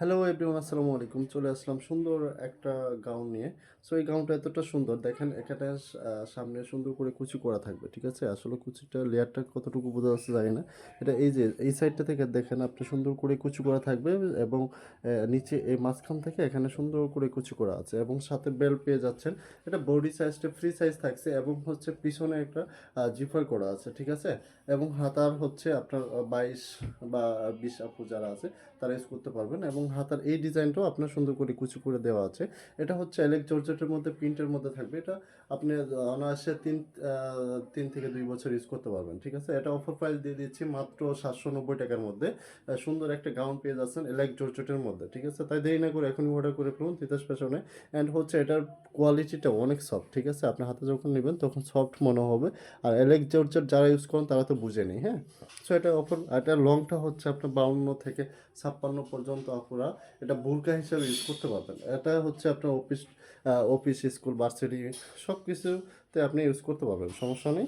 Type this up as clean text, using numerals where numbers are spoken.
Hello everyone, আসসালামু আলাইকুম। চলে আসলাম সুন্দর একটা গাউন নিয়ে। সো এই গাউনটা এতটা সুন্দর দেখেন, এখানে সামনে সুন্দর করে কুচি করা থাকবে, ঠিক আছে? আসলে কুচিটা লেয়ারটা কতটুকু বোঝা যাচ্ছে জানি না। এটা এই যে এই সাইডটা থেকে দেখেন আপনি সুন্দর করে কুচি করা থাকবে, এবং নিচে এই মাঝখান থেকে এখানে সুন্দর করে কুচি করা আছে, এবং সাথে বেল্ট পেয়ে যাচ্ছেন। এটা বডি সাইজটা ফ্রি সাইজ থাকছে, এবং হচ্ছে পিছনে একটা জিপার করা আছে, ঠিক আছে? এবং হাতার হচ্ছে আপনার 22 বা 20 আপু যারা আছে তারা ইউজ করতে পারবেন, এবং হাতার এই ডিজাইনটাও আপনার সুন্দর করে কুচি করে দেওয়া আছে। এটা হচ্ছে এলেক জর্জেটের মধ্যে প্রিন্টের মধ্যে থাকবে। এটা আপনি অনায়াসে 3 থেকে 2 বছর ইউজ করতে পারবেন, ঠিক আছে? এটা অফার প্রাইস দিয়ে দিচ্ছি মাত্র 790 টাকার মধ্যে। সুন্দর একটা গাউন পেয়ে যাচ্ছেন এলেক জর্জেটের মধ্যে, ঠিক আছে? তাই দেরি না করে এখনই অর্ডার করে ফেলুন তিতাস ফ্যাশনে। অ্যান্ড হচ্ছে এটার কোয়ালিটিটা অনেক সফট, ঠিক আছে? আপনার হাতে যখন নেবেন তখন সফট মনে হবে। আর এলেক জর্জেট যারা ইউজ করেন তারা তো বুঝেনি, হ্যাঁ। সো এটা অফার, এটা লংটা হচ্ছে আপনার 52 থেকে 56 পর্যন্ত আপনারা এটা বোরকা হিসেবে ইউজ করতে পারবেন। এটা হচ্ছে আপনার অফিস, স্কুল, ভার্সিটি সব কিছুতে আপনি ইউজ করতে পারবেন, সমস্যা নেই।